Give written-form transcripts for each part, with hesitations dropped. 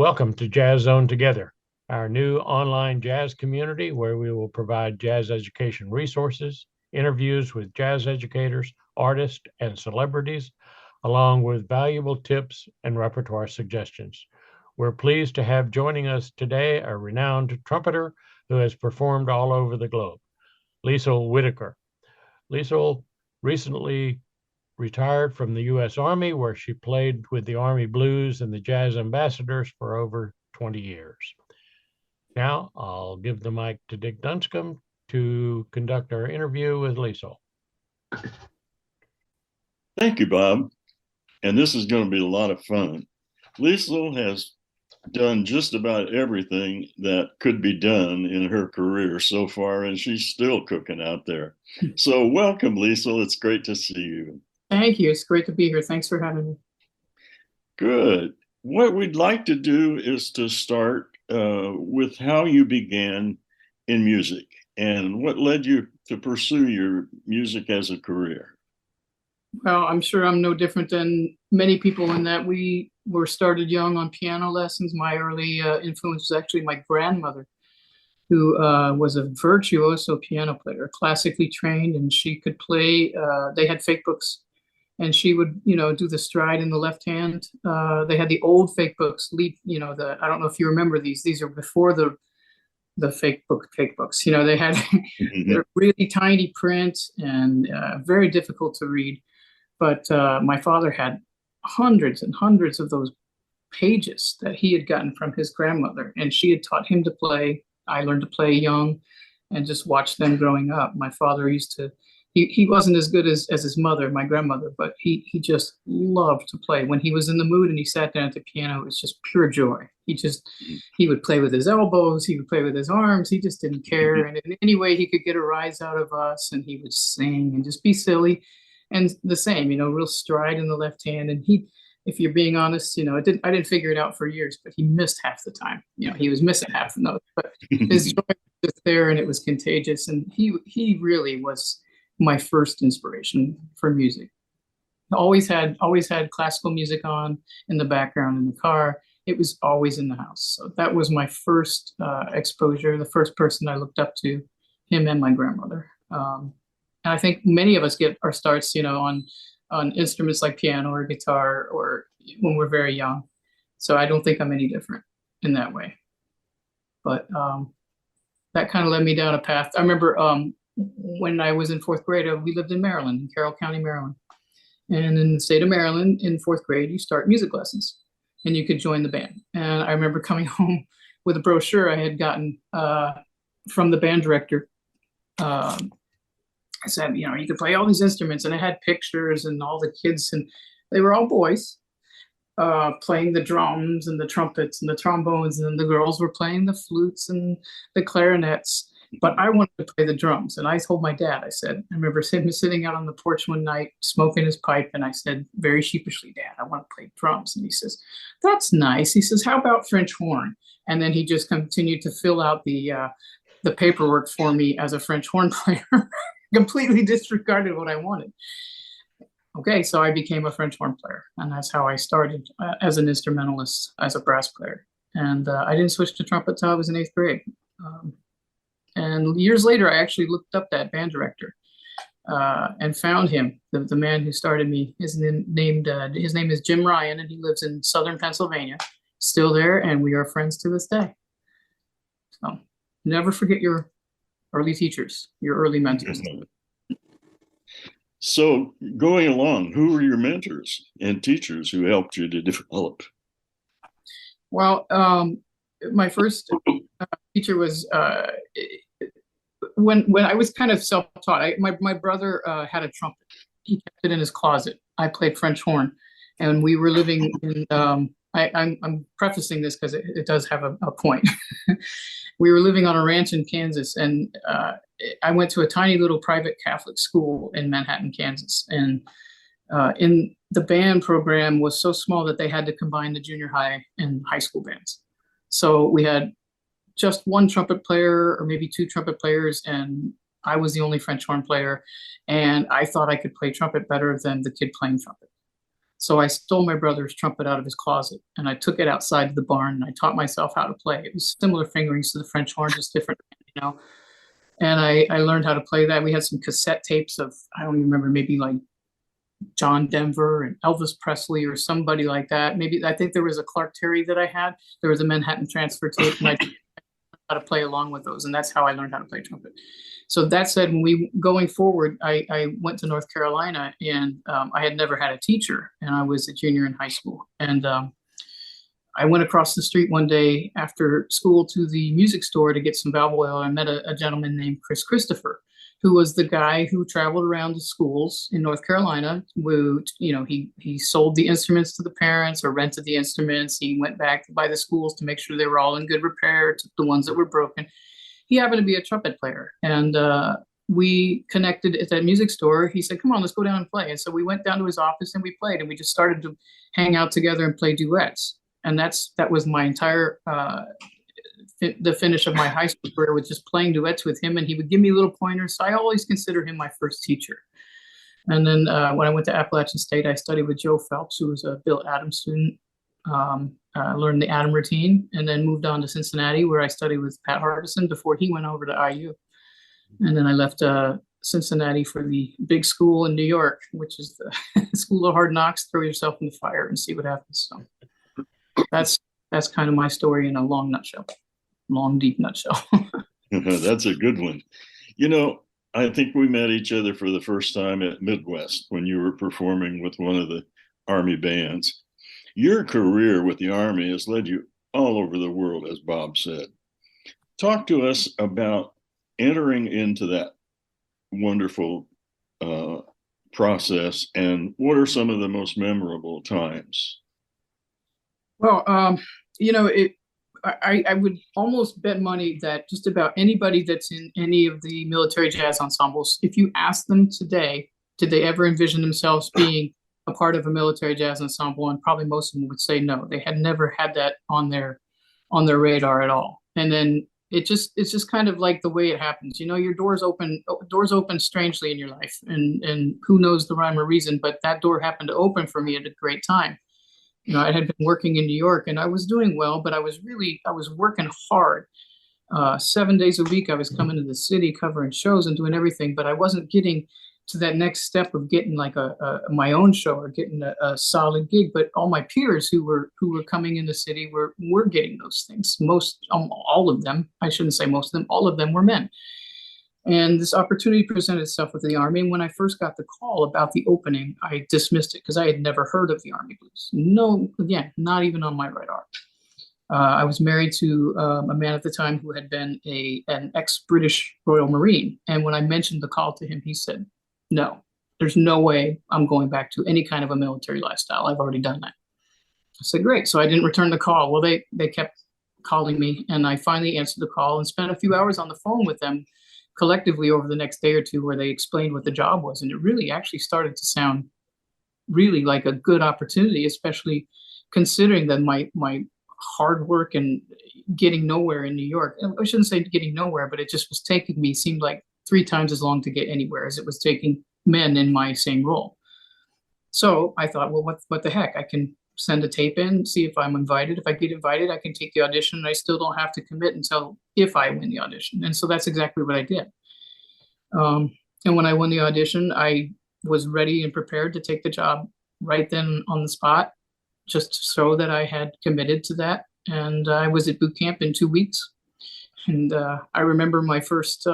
Welcome to Jazz Zone Together, our new online jazz community where we will provide jazz education resources, interviews with jazz educators, artists, and celebrities, along with valuable tips and repertoire suggestions. We're pleased to have joining us today a renowned trumpeter who has performed all over the globe, Liesl Whitaker. Liesl recently retired from the U.S. Army, where she played with the Army Blues and the Jazz Ambassadors for over 20 years. Now I'll give the mic to Dick Dunscomb to conduct our interview with Liesl. Thank you, Bob. And this is going to be a lot of fun. Liesl has done just about everything that could be done in her career so far, and she's still cooking out there. So welcome, Liesl. It's great to see you. Thank you. It's great to be here. Thanks for having me. Good. What we'd like to do is to start with how you began in music and what led you to pursue your music as a career. Well, I'm sure I'm no different than many people in that we were started young on piano lessons. My early influence was actually my grandmother, who was a virtuoso piano player, classically trained, and she could play. They had fake books, and she would, do the stride in the left hand. They had the old fake books. I don't know if you remember these. These are before the fake books. They had they're really tiny print and very difficult to read. But my father had hundreds and hundreds of those pages that he had gotten from his grandmother, and she had taught him to play. I learned to play young and just watched them growing up. My father he wasn't as good as his mother, my grandmother, but he just loved to play. When he was in the mood and he sat down at the piano, it was just pure joy. He would play with his elbows, he would play with his arms, he just didn't care. And in any way he could get a rise out of us, and he would sing and just be silly. And the same, real stride in the left hand. And if you're being honest, I didn't figure it out for years, but he missed half the time. He was missing half the notes, but his joy was just there, and it was contagious. And he really was my first inspiration for music. Always had classical music on in the background in the car. It was always in the house. So that was my first exposure, the first person I looked up to, him and my grandmother. And I think many of us get our starts, on instruments like piano or guitar, or when we're very young. So I don't think I'm any different in that way. But that kind of led me down a path. I remember when I was in fourth grade, we lived in Maryland, in Carroll County, Maryland. And in the state of Maryland, in fourth grade, you start music lessons, and you could join the band. And I remember coming home with a brochure I had gotten from the band director. I said, you could play all these instruments, and it had pictures and all the kids, and they were all boys playing the drums and the trumpets and the trombones, and the girls were playing the flutes and the clarinets. But I wanted to play the drums, and I told my dad, I remember him sitting out on the porch one night smoking his pipe, and I said very sheepishly, Dad, I want to play drums. And he says, that's nice. He says, how about French horn? And then he just continued to fill out the paperwork for me as a French horn player. Completely disregarded what I wanted. Okay, so I became a French horn player, and that's how I started as an instrumentalist, as a brass player. And I didn't switch to trumpet till I was in eighth grade. And years later, I actually looked up that band director and found him, the man who started me. His name is Jim Ryan, and he lives in southern Pennsylvania. Still there, and we are friends to this day. So never forget your early teachers, your early mentors. So going along, who were your mentors and teachers who helped you to develop? Well, my first teacher was when I was kind of self-taught. My brother had a trumpet. He kept it in his closet. I played French horn, and we were living in. I'm prefacing this because it does have a point. We were living on a ranch in Kansas, and I went to a tiny little private Catholic school in Manhattan, Kansas. And in the band program was so small that they had to combine the junior high and high school bands. So we had just one trumpet player or maybe two trumpet players, and I was the only French horn player. And I thought I could play trumpet better than the kid playing trumpet. So I stole my brother's trumpet out of his closet and I took it outside to the barn and I taught myself how to play. It was similar fingerings to the French horn, just different, you know. And I learned how to play that. We had some cassette tapes of, I don't even remember, maybe like John Denver and Elvis Presley or somebody like that. Maybe, I think there was a Clark Terry that I had. There was a Manhattan Transfer tape, and I how to play along with those. And that's how I learned how to play trumpet. So that said, when we going forward, I went to North Carolina, and I had never had a teacher, and I was a junior in high school. And I went across the street one day after school to the music store to get some valve oil. I met a gentleman named Chris Christopher, who was the guy who traveled around the schools in North Carolina. Who, you know, he sold the instruments to the parents or rented the instruments. He went back by the schools to make sure they were all in good repair, took the ones that were broken. He happened to be a trumpet player, and we connected at that music store. He said, "Come on, let's go down and play." And so we went down to his office and we played, and we just started to hang out together and play duets. And that was my entire the finish of my high school career, with just playing duets with him, and he would give me little pointers. So I always consider him my first teacher. And then when I went to Appalachian State, I studied with Joe Phelps, who was a Bill Adams student. Learned the Adam routine, and then moved on to Cincinnati, where I studied with Pat Hardison before he went over to IU. And then I left Cincinnati for the big school in New York, which is the school of hard knocks. Throw yourself in the fire and see what happens. So that's kind of my story in a long, deep nutshell. That's a good one. You know, I think we met each other for the first time at Midwest when you were performing with one of the Army bands. Your career with the Army has led you all over the world, as Bob said. Talk to us about entering into that wonderful process, and what are some of the most memorable times? Well, you know, I would almost bet money that just about anybody that's in any of the military jazz ensembles, if you ask them today, did they ever envision themselves being a part of a military jazz ensemble? And probably most of them would say no. They had never had that on their radar at all. And then it's just kind of like the way it happens. You know, your doors open strangely in your life, and who knows the rhyme or reason, but that door happened to open for me at a great time. You know, I had been working in New York and I was doing well, but I was working hard. 7 days a week, I was coming to the city, covering shows and doing everything, but I wasn't getting to that next step of getting like my own show or getting a solid gig. But all my peers who were coming in the city were getting those things. All of them, I shouldn't say most of them, all of them were men. And this opportunity presented itself with the Army. And when I first got the call about the opening, I dismissed it because I had never heard of the Army Blues. No, again, not even on my radar. I was married to a man at the time who had been an ex-British Royal Marine. And when I mentioned the call to him, he said, "No, there's no way I'm going back to any kind of a military lifestyle. I've already done that." I said, "Great." So I didn't return the call. Well, they kept calling me, and I finally answered the call and spent a few hours on the phone with them collectively over the next day or two, where they explained what the job was. And it really actually started to sound really like a good opportunity, especially considering that my hard work and getting nowhere in New York. I shouldn't say getting nowhere, but it just was taking me, seemed like 3 times as long to get anywhere as it was taking men in my same role. So I thought, well, what the heck? I can send a tape in, see if I'm invited. If I get invited, I can take the audition, and I still don't have to commit until if I win the audition. And so that's exactly what I did. And when I won the audition, I was ready and prepared to take the job right then on the spot, just so that I had committed to that. And I was at boot camp in 2 weeks. And I remember my first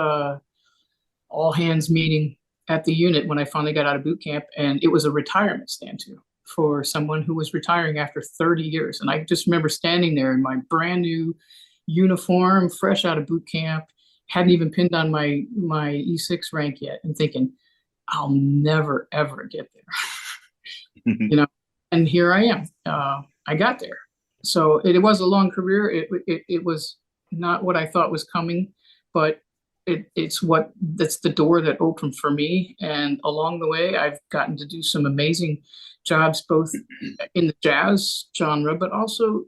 all hands meeting at the unit when I finally got out of boot camp, and it was a retirement stand to for someone who was retiring after 30 years. And I just remember standing there in my brand new uniform, fresh out of boot camp, hadn't even pinned on my E6 rank yet, and thinking, I'll never, ever get there. You know, and here I am. I got there. So it was a long career. It was not what I thought was coming, but it's the door that opened for me. And along the way, I've gotten to do some amazing jobs, both in the jazz genre, but also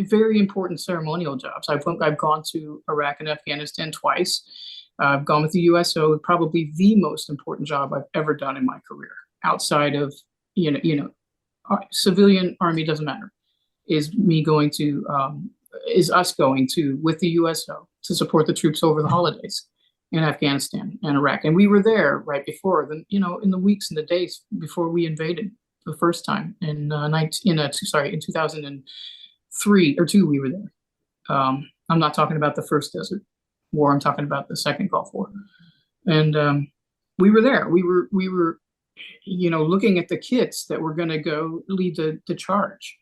very important ceremonial jobs. I've gone to Iraq and Afghanistan twice. I've gone with the USO, probably the most important job I've ever done in my career, outside of civilian army, doesn't matter, is us going to, with the USO, to support the troops over the holidays in Afghanistan and Iraq. And we were there right before, in the weeks and the days before we invaded the first time in 2003 or two, we were there. I'm not talking about the first Desert War. I'm talking about the second Gulf War. And we were there. We were looking at the kids that were going to go lead the charge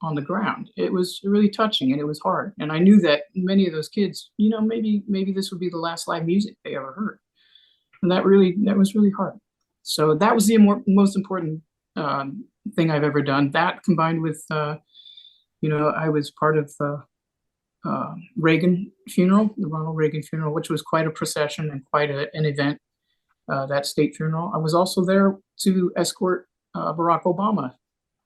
on the ground. It was really touching and it was hard. And I knew that many of those kids, maybe this would be the last live music they ever heard. And that was really hard. So that was the most important thing I've ever done. That combined with, I was part of Reagan funeral, the Ronald Reagan funeral, which was quite a procession and quite an event, that state funeral. I was also there to escort Barack Obama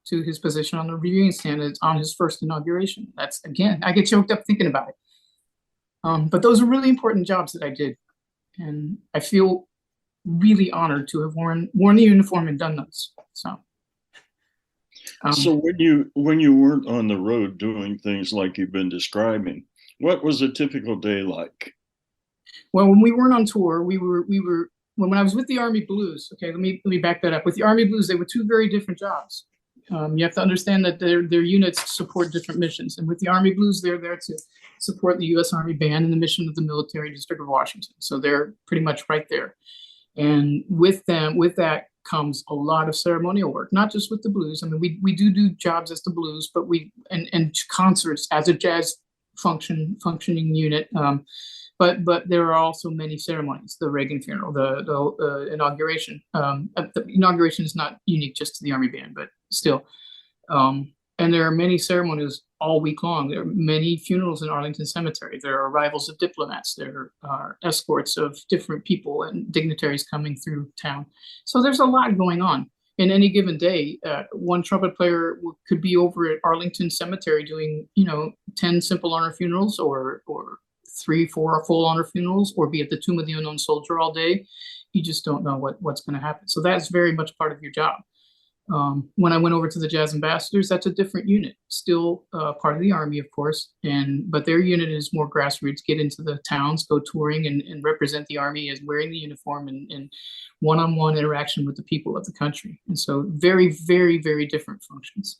to his position on the reviewing stand on his first inauguration. That's, again, I get choked up thinking about it. But those are really important jobs that I did. And I feel really honored to have worn the uniform and done those. So when you weren't on the road doing things like you've been describing, what was a typical day like? Well, when we weren't on tour, when I was with the Army Blues, okay, let me back that up. With the Army Blues, they were two very different jobs. You have to understand that their units support different missions. And with the Army Blues, they're there to support the U.S. Army Band and the mission of the Military District of Washington. So they're pretty much right there. And with that comes a lot of ceremonial work, not just with the blues. I mean, we do jobs as the blues, but and concerts as a jazz functioning unit. But there are also many ceremonies. The Reagan funeral, the inauguration. The inauguration is not unique just to the Army Band, but still. And there are many ceremonies all week long. There are many funerals in Arlington Cemetery. There are arrivals of diplomats. There are escorts of different people and dignitaries coming through town. So there's a lot going on. In any given day, one trumpet player could be over at Arlington Cemetery doing, 10 simple honor funerals or 3-4 full honor funerals, or be at the Tomb of the Unknown Soldier all day. You just don't know what's going to happen. So that's very much part of your job. When I went over to the Jazz Ambassadors, that's a different unit, still part of the Army, of course, but their unit is more grassroots, get into the towns, go touring and represent the Army as wearing the uniform and one-on-one interaction with the people of the country. And so very, very, very different functions.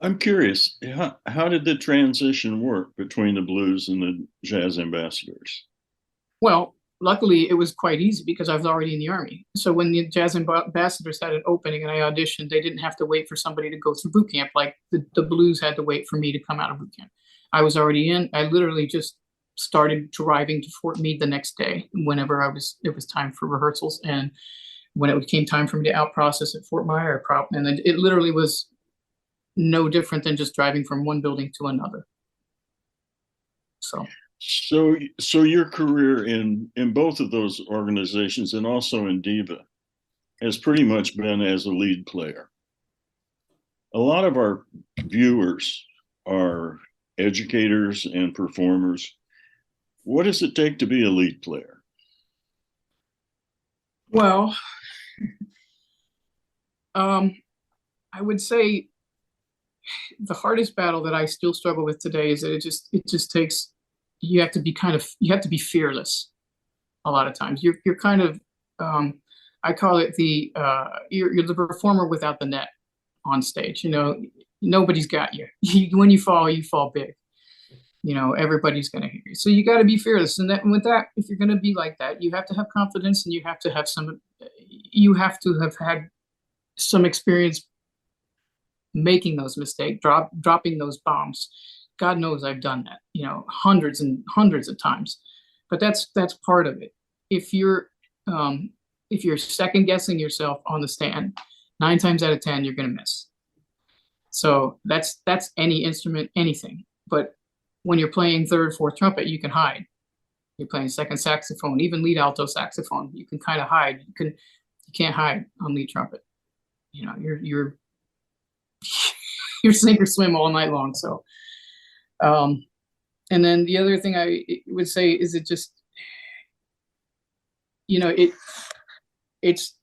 I'm curious, how did the transition work between the blues and the Jazz Ambassadors? Well, luckily, it was quite easy because I was already in the Army. So when the Jazz Ambassadors had an opening and I auditioned, they didn't have to wait for somebody to go through boot camp like the blues had to wait for me to come out of boot camp. I was already in. I literally just started driving to Fort Meade the next day whenever it was time for rehearsals. And when it came time for me to out process at Fort Myer, and then it literally was no different than just driving from one building to another. So your career in both of those organizations and also in Diva has pretty much been as a lead player. A lot of our viewers are educators and performers. What does it take to be a lead player? Well, I would say the hardest battle that I still struggle with today is that it just takes, you have to be fearless a lot of times. You're kind of, I call it you're the performer without the net on stage. Nobody's got you. When you fall big. Everybody's going to hear you. So you got to be fearless. And with that, if you're going to be like that, you have to have confidence and you have to have had some experience making those mistakes, dropping those bombs. God knows I've done that, hundreds and hundreds of times. But that's part of it. If you're second guessing yourself on the stand, 9 times out of 10 you're going to miss. So that's any instrument, anything. But when you're playing third, fourth trumpet, you can hide. You're playing second saxophone, even lead alto saxophone, you can kind of hide. You can't hide on lead trumpet. You're sink or swim all night long. So, and then the other thing I would say is it just, it's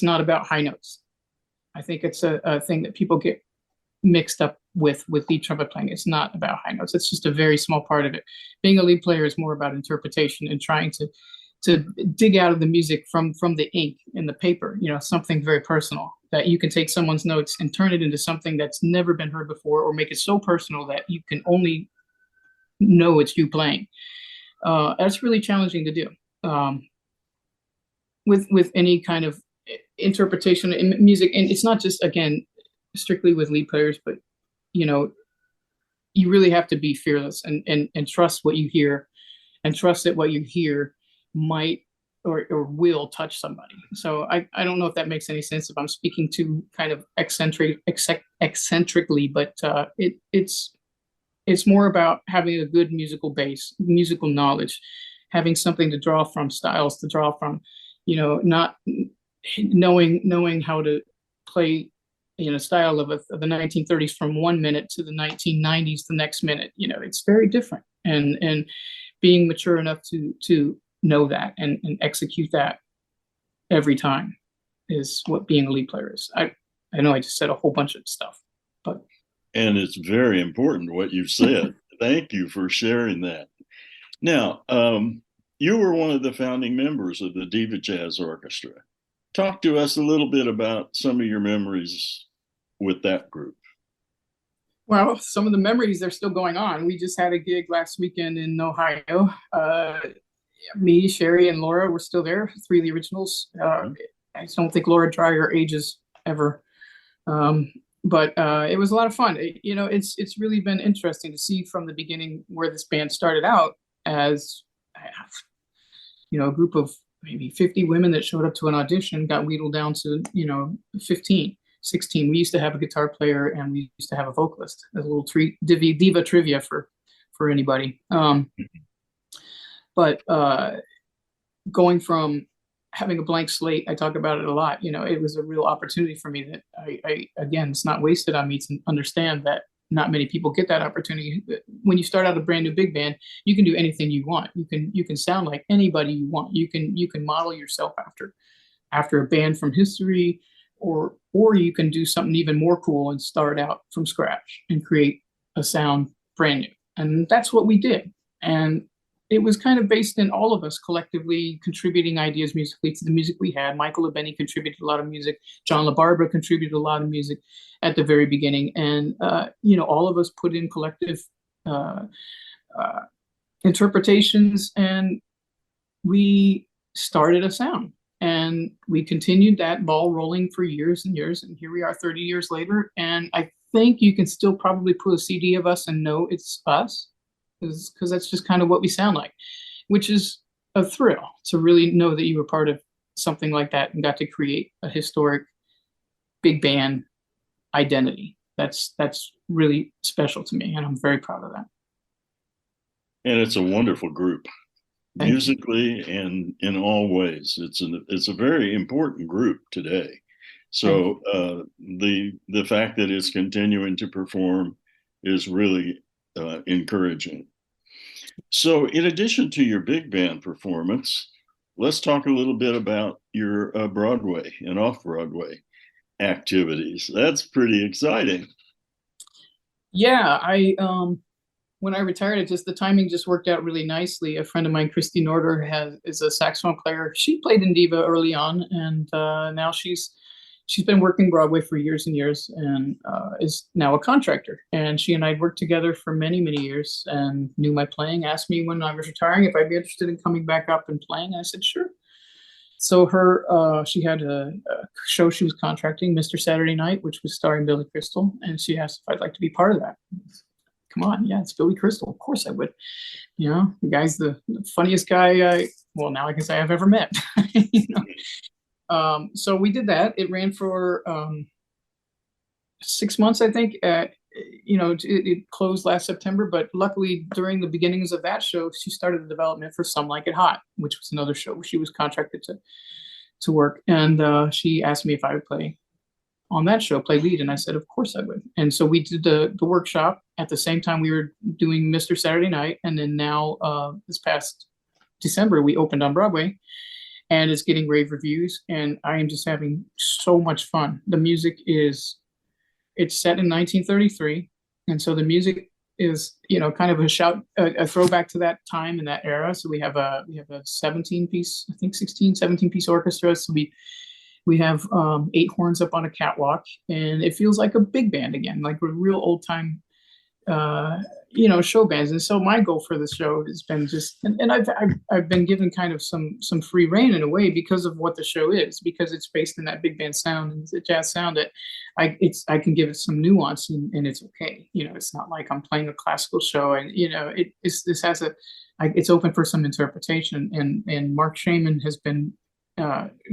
not about high notes. I think it's a thing that people get mixed up with lead trumpet playing. It's not about high notes. It's just a very small part of it. Being a lead player is more about interpretation and trying to dig out of the music from the ink in the paper, something very personal, that you can take someone's notes and turn it into something that's never been heard before, or make it so personal that you can only know it's you playing. That's really challenging to do. With any kind of interpretation in music, and it's not just, again, strictly with lead players, but you really have to be fearless and trust what you hear, and trust that what you hear might or will touch somebody. So I don't know if that makes any sense, if I'm speaking too kind of eccentrically, but it's more about having a good musical base, musical knowledge, having something to draw from, styles to draw from, not knowing how to play style of the 1930s from 1 minute to the 1990s the next minute. It's very different, and being mature enough to know that and execute that every time is what being a lead player is. I know I just said a whole bunch of stuff, but and it's very important what you've said. Thank you for sharing that. Now, you were one of the founding members of the Diva Jazz Orchestra. Talk to us a little bit about some of your memories with that group. Well, some of the memories are still going on. We just had a gig last weekend in Ohio. Me, Sherry, and Laura were still there, 3 of the originals. I don't think Laura Dreyer ages ever. But it was a lot of fun. It's really been interesting to see from the beginning where this band started out as, a group of maybe 50 women that showed up to an audition, got wheedled down to, 15, 16. We used to have a guitar player, and we used to have a vocalist. As a little diva trivia for anybody. But going from having a blank slate, I talk about it a lot. It was a real opportunity for me that I again, it's not wasted on me to understand that not many people get that opportunity. When you start out a brand new big band, you can do anything you want. You can sound like anybody you want. You can model yourself after a band from history, or you can do something even more cool and start out from scratch and create a sound brand new. And that's what we did. And it was kind of based in all of us collectively contributing ideas musically to the music we had. Michael Labeni contributed a lot of music. John LaBarbera contributed a lot of music at the very beginning. And, all of us put in collective interpretations, and we started a sound. And we continued that ball rolling for years and years. And here we are 30 years later. And I think you can still probably pull a CD of us and know it's us, because that's just kind of what we sound like, which is a thrill to really know that you were part of something like that and got to create a historic big band identity. That's really special to me, and I'm very proud of that. And it's a wonderful group, musically and in all ways. It's a very important group today. So the fact that it's continuing to perform is really encouraging. So in addition to your big band performance, let's talk a little bit about your Broadway and off-Broadway activities. That's pretty exciting. Yeah, when I retired, the timing just worked out really nicely. A friend of mine, Christy Norder, is a saxophone player. She played in Diva early on, and now she's been working Broadway for years and years, and is now a contractor. And she and I worked together for many, many years, and knew my playing. Asked me when I was retiring if I'd be interested in coming back up and playing. I said, sure. So she had a show she was contracting, Mr. Saturday Night, which was starring Billy Crystal, and she asked if I'd like to be part of that. Come on, yeah, it's Billy Crystal. Of course I would. The guy's the funniest guy now I can say I've ever met. So we did that. It ran for 6 months, I think. It closed last September, but luckily during the beginnings of that show, she started the development for Some Like It Hot, which was another show where she was contracted to work. And she asked me if I would play on that show, play lead, and I said, of course I would. And so we did the workshop at the same time we were doing Mr. Saturday Night, and then now this past December we opened on Broadway. and it's getting rave reviews, and I am just having so much fun. The music it's set in 1933, and so the music is, kind of a throwback to that time and that era. So we have a 17 piece, I think 16, 17 piece orchestra. So we have 8 horns up on a catwalk, and it feels like a big band again, like a real old time show bands. And so my goal for the show has been and I've been given kind of some free rein in a way because of what the show is, because it's based in that big band sound and the jazz sound, that I can give it some nuance, and it's okay. It's not like I'm playing a classical show, and it's open for some interpretation, and Mark Shaman has been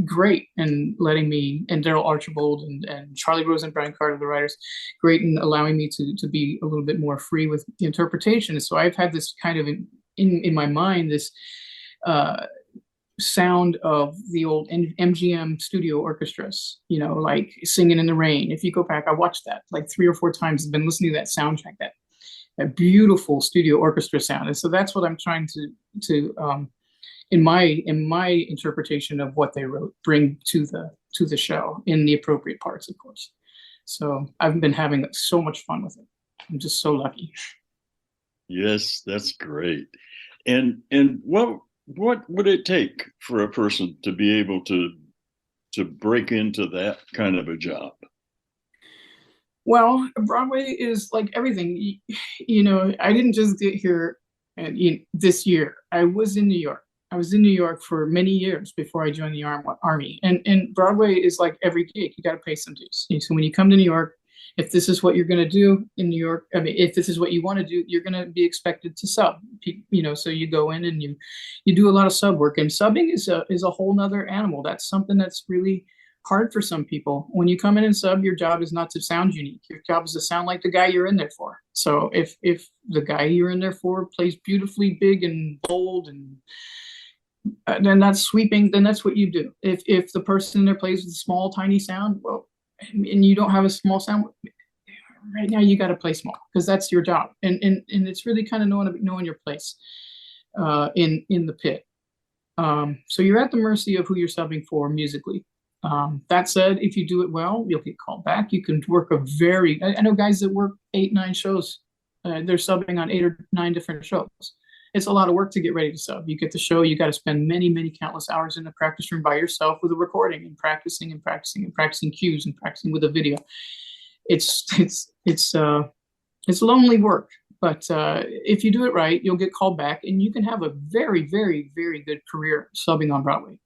great in letting me, and Daryl Archibald and Charlie Rose and Brian Carter, the writers, great in allowing me to be a little bit more free with the interpretation. So I've had this kind of in my mind, this sound of the old MGM studio orchestras, like Singing in the Rain. If you go back, I watched that like 3 or 4 times. I've been listening to that soundtrack, that beautiful studio orchestra sound. And so that's what I'm trying to in my interpretation of what they wrote, bring to the show in the appropriate parts, of course. So I've been having so much fun with it. I'm just so lucky. Yes, that's great. And what would it take for a person to be able to break into that kind of a job? Well, Broadway is like everything. I didn't just get here this year. I was in New York. I was in New York for many years before I joined the Army. And Broadway is like every gig. You got to pay some dues. So when you come to New York, if this is what you're going to do in New York, if this is what you want to do, you're going to be expected to sub. So you go in and you do a lot of sub work. And subbing is a whole nother animal. That's something that's really hard for some people. When you come in and sub, your job is not to sound unique. Your job is to sound like the guy you're in there for. So if the guy you're in there for plays beautifully big and bold and then that's sweeping, then that's what you do. If the person in there plays with a small, tiny sound, well, and you don't have a small sound, right now you got to play small because that's your job. And it's really kind of knowing your place in the pit. So you're at the mercy of who you're subbing for musically. That said, if you do it well, you'll get called back. You can work I know guys that work 8, 9 shows. They're subbing on 8 or 9 different shows. It's a lot of work to get ready to sub. You get the show, you got to spend many, many countless hours in the practice room by yourself with a recording and practicing and practicing and practicing cues and practicing with a video. It's lonely work, but if you do it right, you'll get called back and you can have a very, very, very good career subbing on Broadway.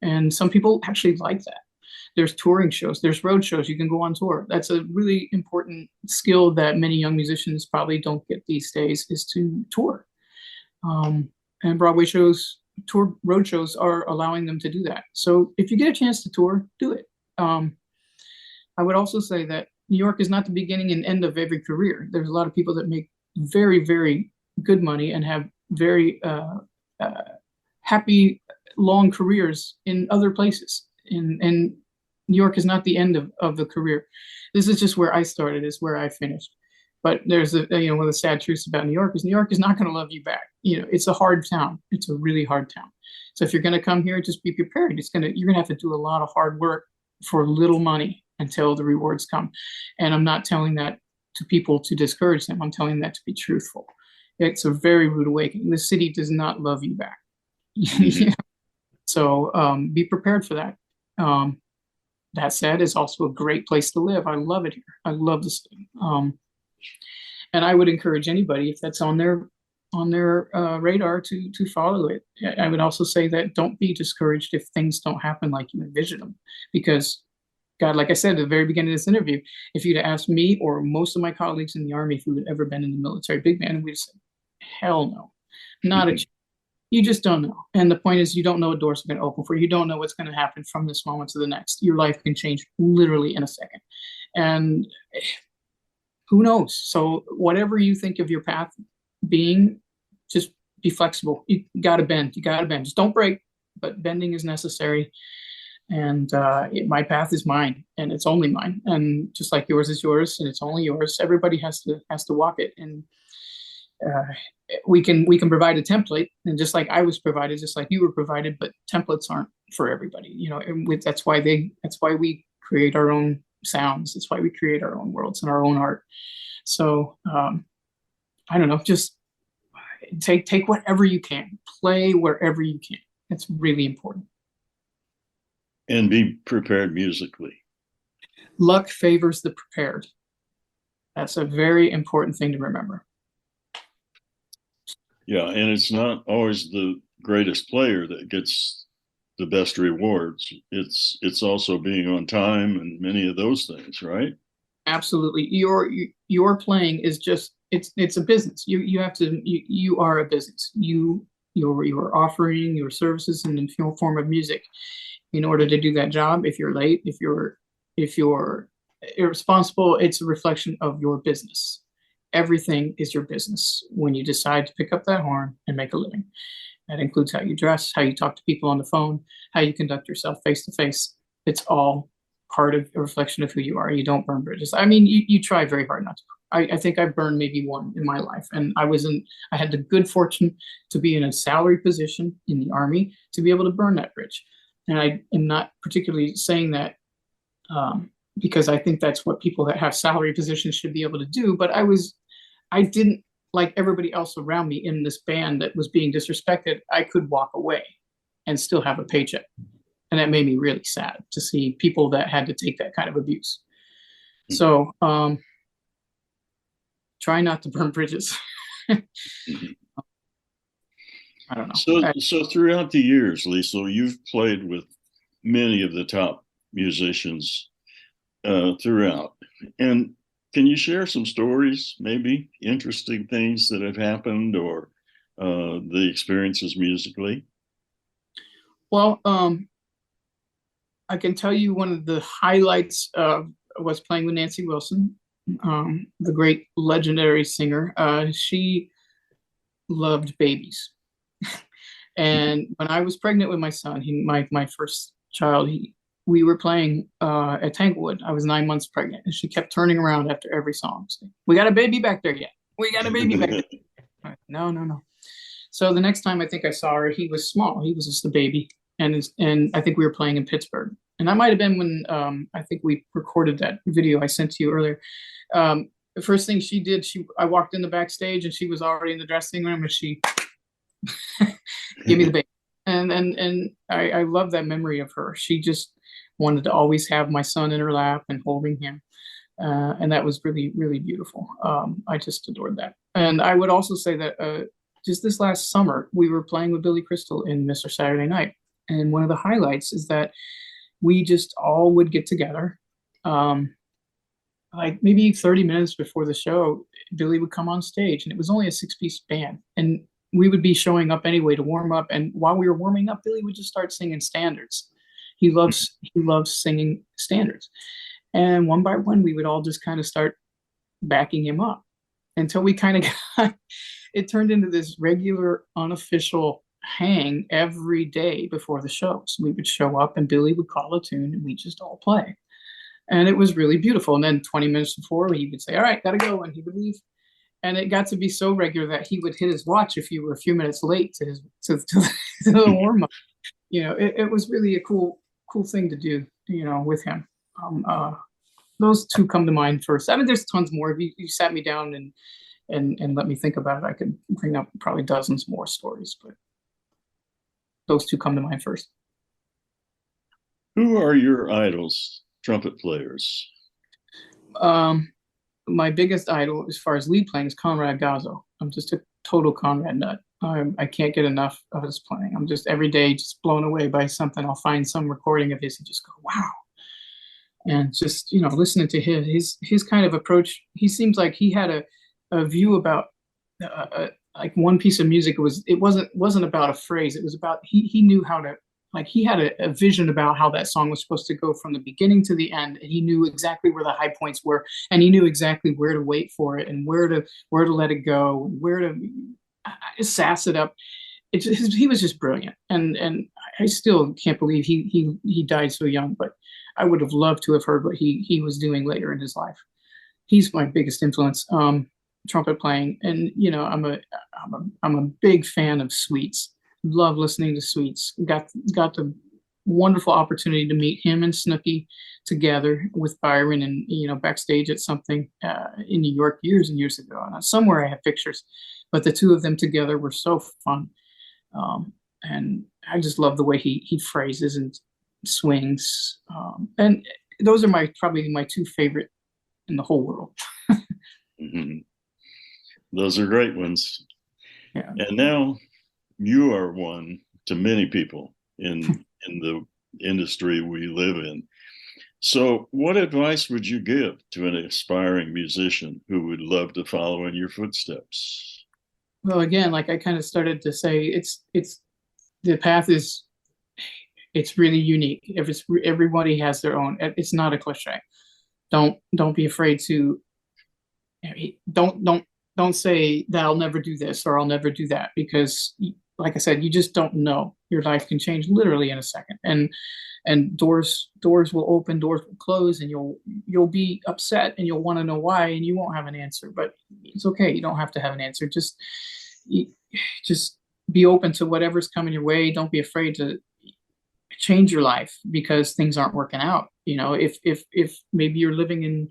And some people actually like that. There's touring shows, there's road shows, you can go on tour. That's a really important skill that many young musicians probably don't get these days, is to tour. And Broadway shows, road shows are allowing them to do that. So if you get a chance to tour, do it. I would also say that New York is not the beginning and end of every career. There's a lot of people that make very, very good money and have very happy, long careers in other places. And New York is not the end of the career. This is just where I started, is where I finished. But there's one of the sad truths about New York is not going to love you back. It's a hard town. It's a really hard town. So if you're going to come here, just be prepared. You're going to have to do a lot of hard work for little money until the rewards come. And I'm not telling that to people to discourage them. I'm telling that to be truthful. It's a very rude awakening. The city does not love you back. So be prepared for that. That said, it's also a great place to live. I love it here. I love the city. And I would encourage anybody, if that's on their radar, to follow it. I would also say that don't be discouraged if things don't happen like you envision them, because God, like I said at the very beginning of this interview, if you'd asked me or most of my colleagues in the Army who had ever been in the military big band, we'd say, hell no, not a chance. You just don't know. And the point is, you don't know what doors are going to open for you. You don't know what's going to happen from this moment to the next. Your life can change literally in a second. And who knows? So whatever you think of your path being, just be flexible. You got to bend. You got to bend. Just don't break, but bending is necessary. And my path is mine, and it's only mine. And just like yours is yours, and it's only yours. Everybody has to walk it. And uh, we can provide a template, and just like I was provided, just like you were provided, but templates aren't for everybody, you know. And that's why we create our own sounds. That's why we create our own worlds and our own art. So I don't know, just take whatever you can, play wherever you can. It's really important. And be prepared musically. Luck favors the prepared. That's a very important thing to remember. Yeah, and it's not always the greatest player that gets the best rewards. It's also being on time and many of those things, right? Absolutely. Your playing is just, it's a business. You have to, you are a business. You're offering your services in the form of music. In order to do that job, if you're late, if you're irresponsible, it's a reflection of your business. Everything is your business when you decide to pick up that horn and make a living. That includes how you dress, how you talk to people on the phone, how you conduct yourself face to face. It's all part of a reflection of who you are. You don't burn bridges. I mean, you try very hard not to. I think I burned maybe one in my life, and I had the good fortune to be in a salary position in the Army to be able to burn that bridge. And I am not particularly saying that because I think that's what people that have salary positions should be able to do. But I didn't, like everybody else around me in this band that was being disrespected, I could walk away and still have a paycheck. And that made me really sad to see people that had to take that kind of abuse. So try not to burn bridges. I don't know. So throughout the years, Liesl, you've played with many of the top musicians throughout. And can you share some stories, maybe interesting things that have happened, or the experiences musically? Well, I can tell you one of the highlights was playing with Nancy Wilson, the great legendary singer. She loved babies. And when I was pregnant with my son, my first child, we were playing at Tanglewood. I was 9 months pregnant, and she kept turning around after every song, saying, "We got a baby back there yet? We got a baby back there." No. So the next time I think I saw her, he was small. He was just a baby, and I think we were playing in Pittsburgh, and that might have been when I think we recorded that video I sent to you earlier. The first thing she did, I walked in the backstage, and she was already in the dressing room, and she give me the baby, and I love that memory of her. She just wanted to always have my son in her lap and holding him. And that was really, really beautiful. I just adored that. And I would also say that just this last summer, we were playing with Billy Crystal in Mr. Saturday Night. And one of the highlights is that we just all would get together. Like maybe 30 minutes before the show, Billy would come on stage, and it was only a 6-piece band. And we would be showing up anyway to warm up. And while we were warming up, Billy would just start singing standards. He loves singing standards. And one by one, we would all just kind of start backing him up until we kind of got, it turned into this regular unofficial hang every day before the shows. We would show up, and Billy would call a tune, and we just all play. And it was really beautiful. And then 20 minutes before, he would say, "All right, gotta go," and he would leave. And it got to be so regular that he would hit his watch if you were a few minutes late to the warm up. You know, it was really a cool thing to do, you know, with him. Those two come to mind first. I mean, there's tons more. If you sat me down and let me think about it, I could bring up probably dozens more stories, but those two come to mind first. Who are your idols, trumpet players? My biggest idol as far as lead playing is Conrad Gazzo. I'm just a total Conrad nut. I can't get enough of his playing. I'm just every day just blown away by something. I'll find some recording of his and just go, wow. And just, you know, listening to his kind of approach, he seems like he had a view about like one piece of music. It wasn't about a phrase. It was about, he knew how to, like he had a vision about how that song was supposed to go from the beginning to the end. And he knew exactly where the high points were, and he knew exactly where to wait for it and where to let it go, where to sass it up. He was just brilliant. And I still can't believe he died so young, but I would have loved to have heard what he was doing later in his life. He's my biggest influence. trumpet playing, and I'm a big fan of suites. Love listening to suites. Got the wonderful opportunity to meet him and Snooky together with Byron, and backstage at something in New York years and years ago. And somewhere I have pictures, but the two of them together were so fun. And I just love the way he phrases and swings. And those are probably my two favorite in the whole world. Mm-hmm. Those are great ones. Yeah. And now you are one to many people in the industry we live in. So what advice would you give to an aspiring musician who would love to follow in your footsteps? Well, again, like I kind of started to say, it's the path it's really unique. Everybody has their own. It's not a cliche. Don't be afraid to. Don't say that I'll never do this or I'll never do that, because, like I said, you just don't know. Your life can change literally in a second, and doors will open, doors will close, and you'll be upset and you'll want to know why, and you won't have an answer. But it's okay. You don't have to have an answer. Just be open to whatever's coming your way. Don't be afraid to change your life because things aren't working out. If maybe you're living in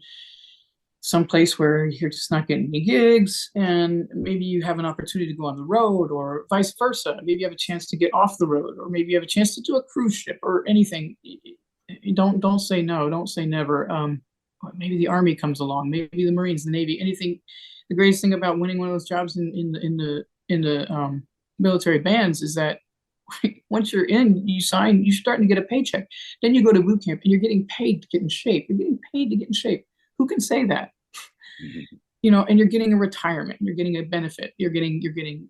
some place where you're just not getting any gigs, and maybe you have an opportunity to go on the road, or vice versa. Maybe you have a chance to get off the road, or maybe you have a chance to do a cruise ship or anything. Don't say no. Don't say never. Maybe the Army comes along, maybe the Marines, the Navy, anything. The greatest thing about winning one of those jobs in the military bands is that once you're in, you sign, you're starting to get a paycheck. Then you go to boot camp and you're getting paid to get in shape. You're getting paid to get in shape. Who can say that? Mm-hmm. And you're getting a retirement, you're getting a benefit, you're getting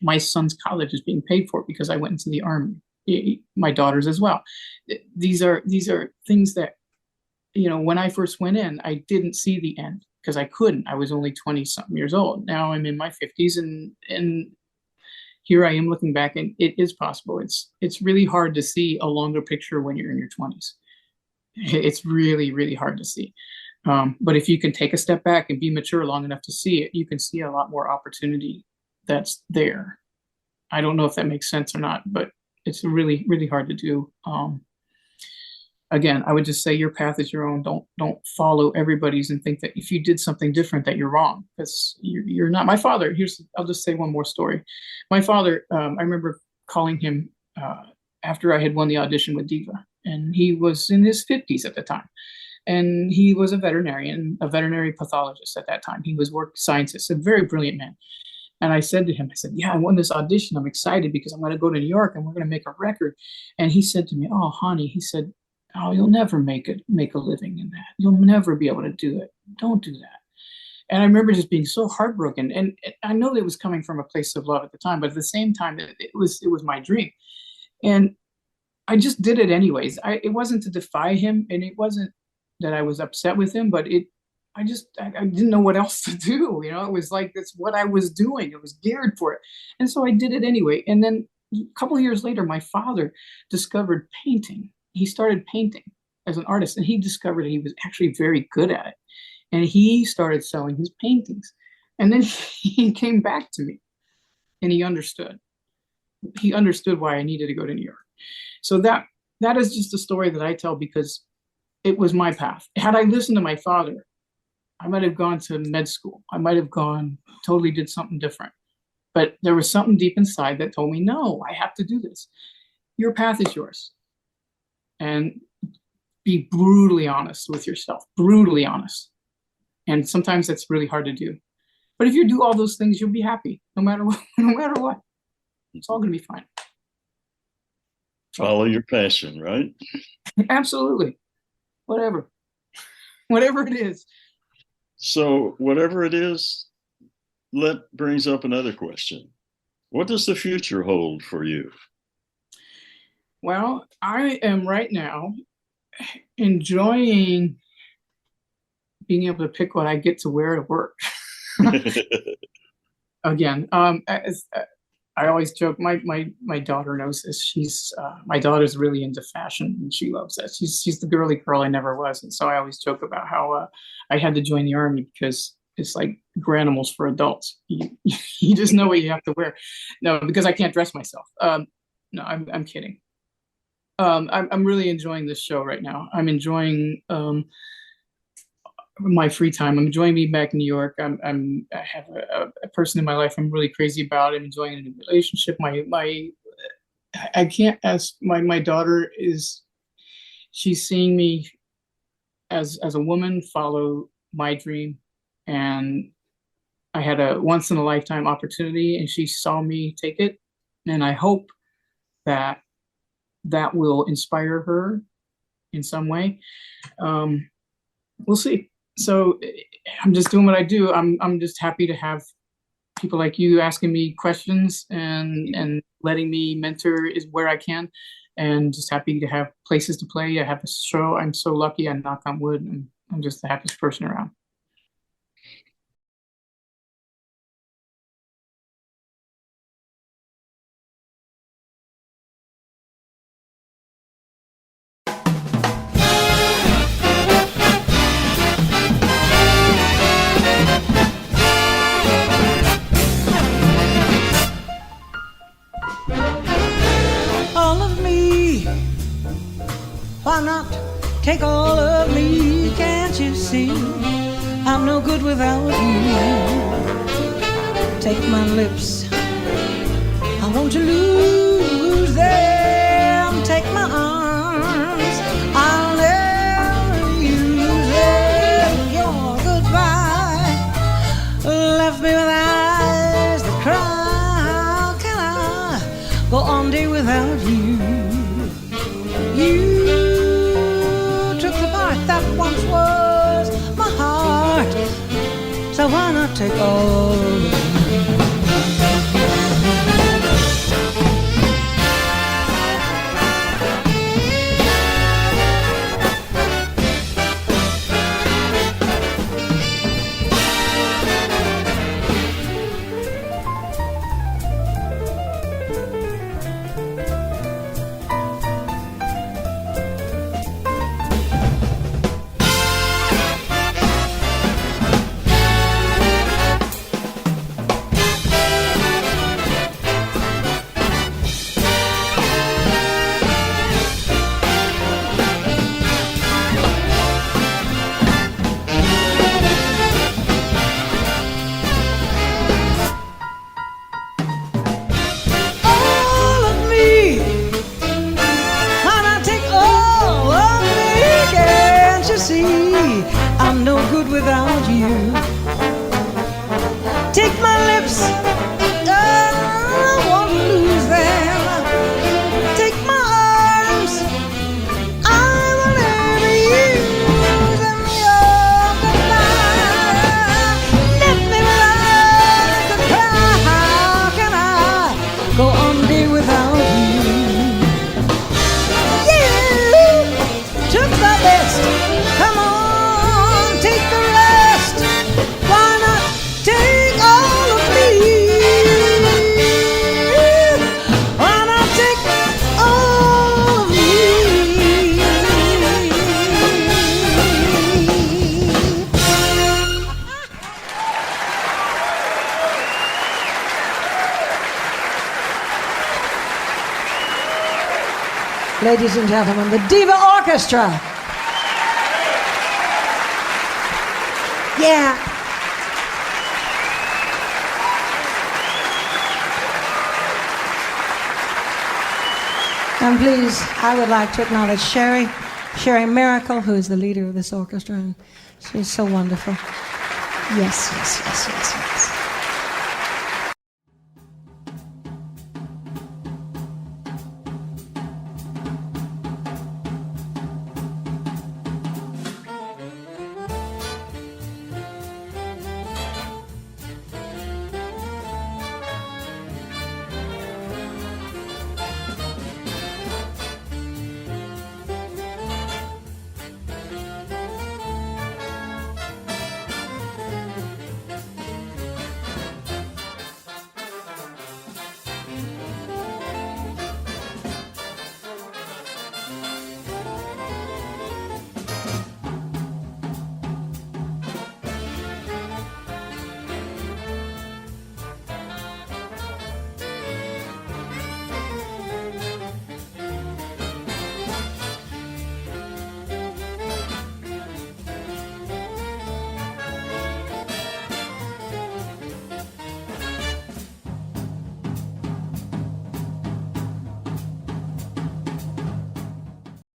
my son's college is being paid for because I went into the Army, my daughter's as well. These are things that, when I first went in, I didn't see the end because I couldn't. I was only 20 something years old. Now I'm in my 50s, and here I am looking back, and it is possible. It's really hard to see a longer picture when you're in your 20s. It's really, really hard to see. But if you can take a step back and be mature long enough to see it, you can see a lot more opportunity that's there. I don't know if that makes sense or not, but it's really, really hard to do. Again, I would just say your path is your own. Don't follow everybody's and think that if you did something different that you're wrong, because you're not. My father, I'll just say one more story. My father, I remember calling him after I had won the audition with Diva, and he was in his 50s at the time. And he was a veterinary pathologist at that time. He was scientist, a very brilliant man. And I said to him, yeah, I won this audition. I'm excited because I'm going to go to New York and we're going to make a record. And he said to me, oh, honey, he said, oh, you'll never make a living in that. You'll never be able to do it. Don't do that. And I remember just being so heartbroken. And I know that it was coming from a place of love at the time, but at the same time, it was my dream. And I just did it anyways. It wasn't to defy him, and it wasn't that I was upset with him, but I didn't know what else to do. It was like, that's what I was doing. It was geared for it. And so I did it anyway. And then a couple of years later, my father discovered painting. He started painting as an artist, and he discovered he was actually very good at it. And he started selling his paintings. And then he came back to me, and he understood. He understood why I needed to go to New York. So that is just a story that I tell because it was my path. Had I listened to my father, I might have gone to med school. I might have totally did something different. But there was something deep inside that told me, no, I have to do this. Your path is yours. And be brutally honest with yourself, brutally honest. And sometimes that's really hard to do. But if you do all those things, you'll be happy, no matter what. No matter what. It's all going to be fine. Follow your passion, right? Absolutely. Whatever it is. So whatever it is, that brings up another question. What does the future hold for you? Well, I am right now enjoying being able to pick what I get to wear to work. Again, I always joke. My daughter knows this. My daughter's really into fashion, and she loves that. She's the girly girl I never was, and so I always joke about how I had to join the Army because it's like Granimals for adults. You just know what you have to wear. No, because I can't dress myself. No, I'm kidding. I'm really enjoying this show right now. I'm enjoying my free time. I'm enjoying being back in New York. I have a person in my life I'm really crazy about. I'm enjoying a new relationship. I can't ask my daughter she's seeing me as a woman follow my dream, and I had a once in a lifetime opportunity, and she saw me take it, and I hope that will inspire her in some way. We'll see. So I'm just doing what I do. I'm just happy to have people like you asking me questions and letting me mentor is where I can, and just happy to have places to play. I have a show. I'm so lucky. I knock on wood, and I'm just the happiest person around. Why not take all of me? Can't you see I'm no good without you? Take my lips, I want to lose them. Take my arms, I'll never use them. Your goodbye left me with eyes that cry. How can I go on day without you? You that once was my heart, so why not take all of me? I'm no good without you. Take my lips, I won't lose them. Take my arms, I will never use them. Your goodbye left me with eyes that cry. How can I go on day without you? You took the best. Come on. Ladies and gentlemen, the Diva Orchestra. Yeah. And please, I would like to acknowledge Sherry Miracle, who is the leader of this orchestra, and she's so wonderful. Yes, yes, yes, yes, yes.